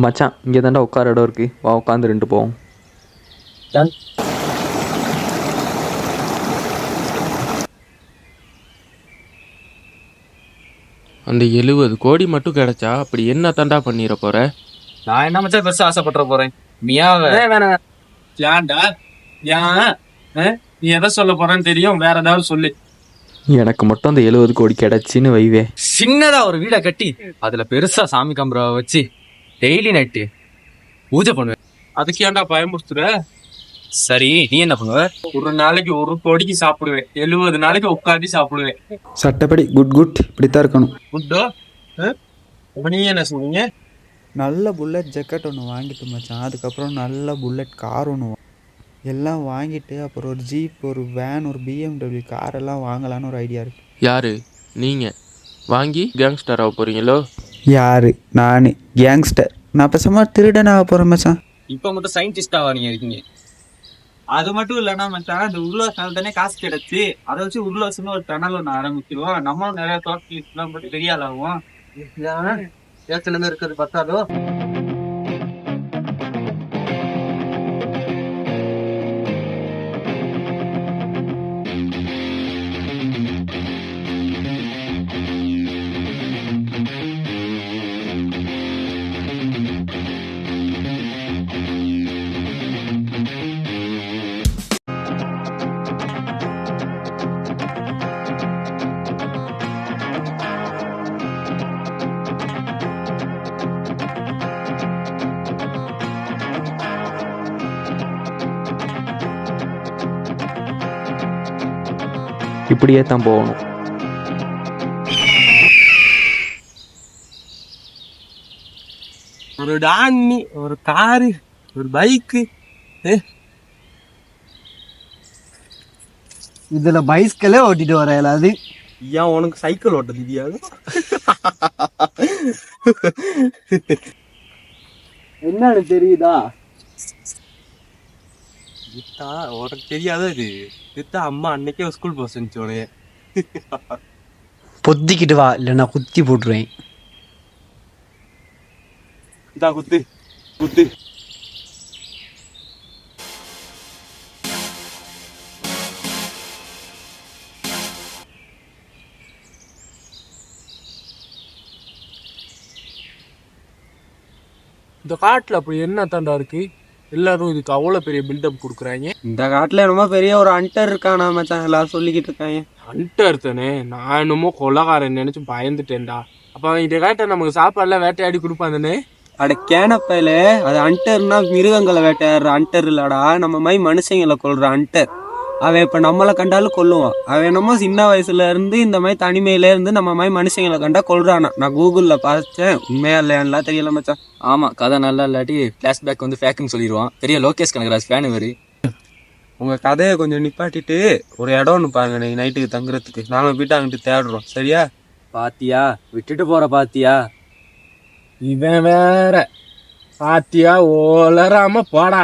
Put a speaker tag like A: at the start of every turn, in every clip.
A: மச்சான் இங்கே தாண்டா உட்கார இடம் இருக்கு, வா உட்காந்து ரெண்டு போவோம்.
B: அந்த 70 கோடி மட்டும் கிடைச்சா அப்படி என்ன தாண்டா பண்ணிட போற?
C: நான் என்ன மச்சான் பெருசா ஆசைப்பட்டுற போறேன். வேணாம் ஏன்டா ஏன் நீ எதை சொல்ல போறேன்னு தெரியும், வேற ஏதாவது சொல்லு.
A: எனக்கு மட்டும் அந்த 70 கோடி கிடைச்சின்னு வைவே,
C: சின்னதா ஒரு வீடை கட்டி அதுல பெருசா சாமி கம்பரை வச்சு டெய்லி நைட்டு பூஜை பண்ணுவேன்.
B: அதுக்கு ஏன்டா பயமுறுத்துற?
C: சரி நீ என்ன பண்ணுவ?
B: ஒரு நாளைக்கு 1 கோடிக்கு சாப்பிடுவேன், 70 நாளைக்கு உட்காந்து சாப்பிடுவேன்.
D: சட்டப்படி குட் இப்படித்தான் இருக்கணும்.
B: குட்டோ நீ என்ன சொன்னீங்க?
D: நல்ல புல்லட் ஜக்கெட் ஒன்று வாங்கிட்டு மச்சான், அதுக்கப்புறம் நல்ல புல்லட் கார் ஒன்று எல்லாம் வாங்கிட்டு அப்புறம் ஒரு ஜீப், ஒரு வேன், ஒரு BMW கார் எல்லாம் வாங்கலான்னு ஒரு ஐடியா இருக்கு.
B: யாரு நீங்க வாங்கி கேங்ஸ்டர் ஆக போறீங்களோ?
D: யாரு? நான் கேங்ஸ்டர்? நான் பேசாம திருடனாக போகிறேன் மச்சான்.
C: இப்ப மட்டும் சயின்டிஸ்டாவா நீங்க இருக்கீங்க?
E: அது மட்டும் இல்லைன்னா மச்சான், இந்த உருளாசனால தானே காசு கிடைச்சு, அதை வச்சு உருளாசன்னு ஒரு டனல் ஒன்று ஆரம்பிச்சிருவோம். நம்மளும் நிறைய தோட்டலாம் போட்டு பெரிய ஆளாகும். ஏற்கனவே இருக்கிறது பத்தாதோ.
A: இப்படியே தான் போகணும்.
B: ஒரு டான்னி, ஒரு காரு, ஒரு பைக்கு.
E: இதுல பைஸ்கலே ஓட்டிட்டு வர இயலாது.
B: ஏன் உனக்கு சைக்கிள் ஓட்ட தெரியாது?
E: என்னன்னு தெரியுதா?
B: உனக்கு தெரியாத இது வித்தா அம்மா அன்னைக்கே ஸ்கூல் பஸ் இருந்துச்சு.
E: பொத்திக்கிட்டு வா, இல்லைன்னா குத்தி போட்டுருவேன்.
B: இதா குத்து குத்து. இந்த காட்டுல அப்படி என்ன தாண்டா இருக்கு? எல்லாரும் இதுக்கு அவ்வளவு பெரிய பில்டப் கொடுக்குறாங்க.
E: இந்த காட்டுல என்னமோ பெரிய ஒரு அண்டர் இருக்கானா மச்சான், எல்லாரும் சொல்லிக்கிட்டு இருக்காங்க.
B: அண்டர் தானே? நான் என்னமோ கொள்ளக்காரன் நினைச்சு பயந்துட்டேன்டா. அப்ப அவன் இந்த காட்டை நமக்கு சாப்பாடுலாம் வேட்டையாடி கொடுப்பான் தானே?
E: அட கேனப்பையில, அது அண்டர்னா மிருகங்களை வேட்டையாடுற அண்டர் இல்லடா, நம்ம மாதிரி மனுஷங்களை கொல்ற அண்டர். அவன் இப்ப நம்மளை கண்டாலும் கொல்லுவான். அவன் என்னமோ சின்ன வயசுல இருந்து இந்த மாதிரி தனிமையில இருந்து நம்ம மாதிரி மனுஷங்களை கண்டா கொல்றானா. நான் கூகுள்ல பார்த்தேன், உண்மையா இல்லையான்லாம் தெரியல மச்சான்.
C: ஆமா, கதை நல்லா இல்லாட்டி பிளாஷ்பேக் வந்து ஃபேக்குன்னு சொல்லிடுவான். பெரிய லோகேஷ் கனகராஜ் ஃபேன் இவரு.
B: உங்க கதையை கொஞ்சம் நிப்பாட்டிட்டு ஒரு இடம் ஒன்று பாருங்க, நீங்க நைட்டுக்கு தங்குறதுக்கு. நாங்க போயிட்டு அங்கிட்டு தேடுறோம், சரியா?
C: பாத்தியா, விட்டுட்டு போற பாத்தியா?
B: இவன் வேற பாத்தியா, ஓலராம போடா.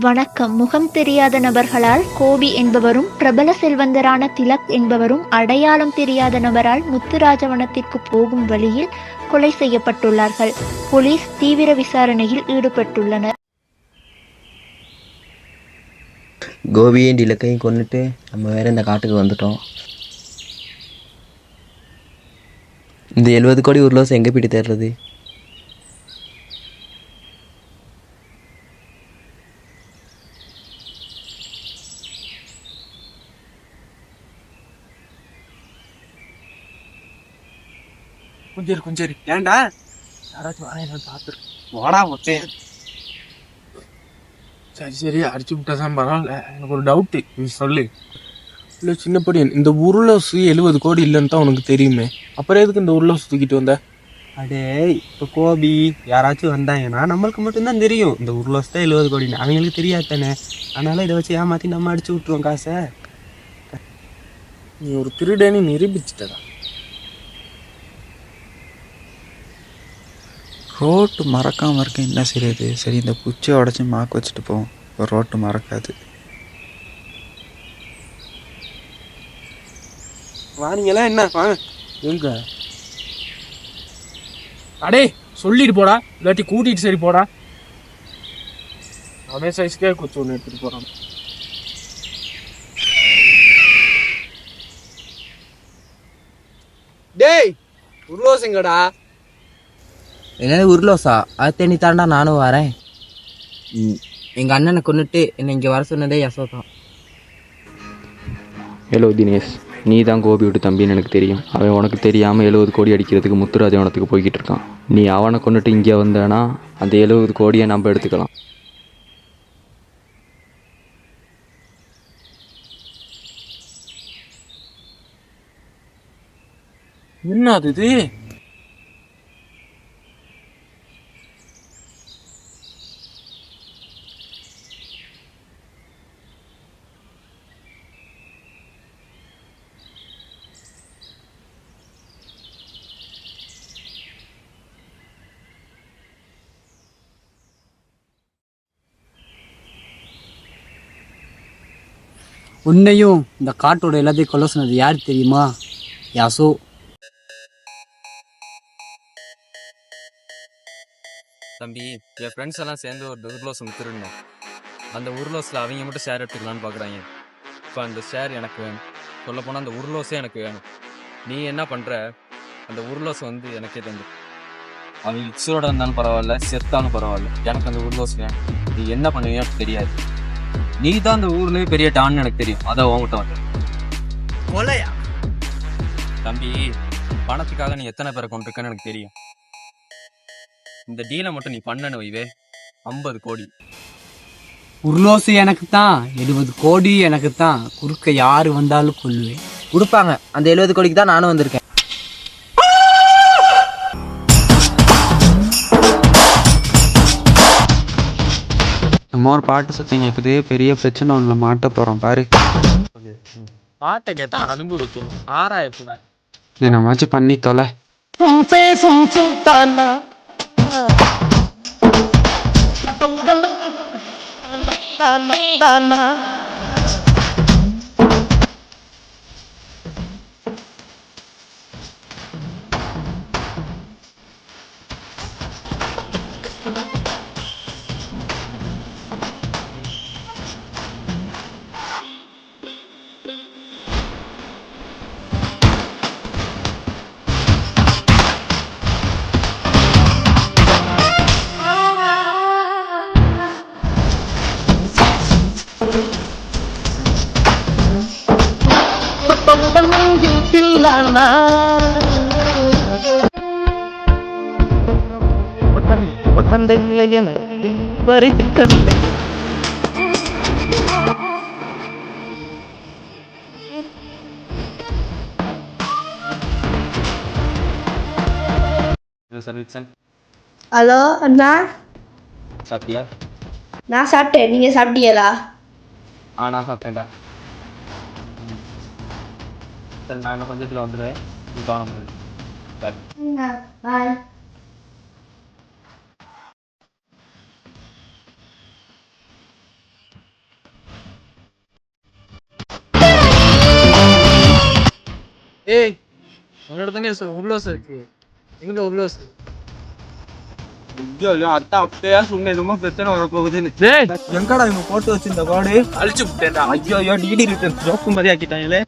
F: வணக்கம். முகம் தெரியாத நபர்களால் கோபி என்பவரும், பிரபல செல்வந்தரான திலக் என்பவரும் அடையாளம் தெரியாத நபரால் முத்துராஜவனத்திற்கு போகும் வழியில் கொலை செய்யப்பட்டுள்ளார்கள். போலீஸ் தீவிர விசாரணையில் ஈடுபட்டுள்ளனர்.
G: கோபியையும் திலக்கையும் கொண்டுட்டு நம்ம வேற இந்த காட்டுக்கு வந்துட்டோம். இந்த 70 கோடி உருளோசை எங்கே போயிட்டு தேடுறது?
B: கொஞ்சம்
E: ஏன்டா
B: யாராச்சும் வரேன் பார்த்துரு.
E: வாடா மொத்தம்.
B: சரி அடிச்சு விட்டாதான் பரவாயில்ல. எனக்கு ஒரு டவுட்டு, நீ சொல்லு. இல்லை சின்னப்படி, இந்த உருளோசு 70 கோடி இல்லைன்னு தான் உனக்கு தெரியுமே, அப்புறம் எதுக்கு இந்த உருளோசு தூக்கிட்டு வந்த?
E: அடே, இப்போ கோபி யாராச்சும் வந்தாங்கன்னா நம்மளுக்கு மட்டும்தான் தெரியும் இந்த உருளோஸ் தான் 70 கோடின்னு. அவங்களுக்கு தெரியாது தானே. அதனால இதை வச்சு ஏமாற்றி நம்ம அடிச்சு விட்ருவோம் காசை.
B: நீ ஒரு திருடனி நிரூபிச்சுட்டதா?
D: ரோட்டு மறக்காமல் இருக்க என்ன செய்யுது? சரி, இந்த குச்சியை உடச்சி மாக்கு வச்சுட்டு போவோம், ஒரு ரோட்டு மறக்காது.
E: வாரீங்களா என்ன? வாங்க.
B: எங்க அடே சொல்லிட்டு போடா, இல்லாட்டி கூட்டிட்டு சரி போடா. அவனே சைஸ்க்கே குச்சி ஒன்று எடுத்துட்டு போறான்.
E: டேய் உருளோசிங்கடா.
H: என்னது உருளோசா? அது தேனி தாண்டா நானும் வரேன். எங்க அண்ணனை கொண்டுட்டு என்னை இங்க வர சொன்னதே யசோதான்.
A: ஹலோ தினேஷ், நீ தான் கோபி விட்டு தம்பின்னு எனக்கு தெரியும். அவன் உனக்கு தெரியாமல் 70 கோடி அடிக்கிறதுக்கு முத்துராஜவனத்துக்கு போய்கிட்டு இருக்கான். நீ அவனை கொண்டுட்டு இங்கே வந்தேன்னா அந்த 70 கோடியை நம்ம எடுத்துக்கலாம்.
B: என்ன அது இது?
H: உன்னையும் இந்த காட்டோட எல்லாத்தையும் கொல்ல சொன்னது யார் தெரியுமா? யசோ.
C: தம்பி, என் ஃப்ரெண்ட்ஸ் எல்லாம் சேர்ந்து ஒரு உருளோஸ் வித்துருந்தோம். அந்த உருளோஸில் அவங்க மட்டும் ஷேர் எடுத்துக்கலான்னு பார்க்குறாங்க. இப்போ அந்த ஷேர் எனக்கு வேணும். சொல்லப்போனால் அந்த உருளோஸே எனக்கு வேணும். நீ என்ன பண்ணுற? அந்த உருளோஸ் வந்து எனக்கே தந்து. அவங்க இக்ஸோட இருந்தாலும் பரவாயில்ல, செத்தாலும் பரவாயில்ல, எனக்கு அந்த உருளோஸ் வேணும். நீ என்ன பண்ணுவீங்கன்னு தெரியாது. நீ தான் அந்த ஊர்லேயே பெரிய டான்னு எனக்கு தெரியும். அதான் உங்ககிட்ட வந்து
H: கொலையா?
C: தம்பி, பணத்துக்காக நீ எத்தனை பேரை கொண்டிருக்கன்னு எனக்கு தெரியும். இந்த டீலை மட்டும் நீ பண்ணனு வைவே, 50 கோடி.
H: உருளோசு எனக்கு தான், 70 கோடி எனக்கு தான். குறுக்க யாரு வந்தாலும் கொல்லுவேன். கொடுப்பாங்க. அந்த 70 கோடிக்கு தான் நானும் வந்திருக்கேன்.
D: நம்ம ஒரு பாட்டு சத்திங்க இப்போதே பெரிய பிரச்சனை ஒன்றில் மாட்ட போகிறோம் பாரு.
B: பாட்டை கேட்டா அனுபவிக்கும். ஆராயப்பட
D: இதை நம்மாச்சும் பண்ணி தொலை.
I: ஹலோ அண்ணா,
C: சாப்பிட்டியா?
I: நான் சாப்பிட்டேன். நீங்க சாப்பிட்டீங்களா?
C: நான் சாப்பிட்டேன்டா. சரி, நான் இன்னும் கொஞ்சத்தில் வந்துடுவேன். நீ காணும்.
I: பாய்.
B: ஏய், உன்னோட தானே உருளோஸ் இருக்கு. எங்க உருளோஸ்?
E: அத்தா அப்பயா சொன்ன எதுவுமே பிரச்சனை வரப்போகுதுன்னு. எங்கடா இவங்க போட்டு வச்சிருந்த கார்டு
B: அழிச்சு விட்டேன்டா.
E: ஐயோ டிடி ரிட்டர்ன் ஜோக்கு மாதிரி ஆக்கிட்டாங்களே.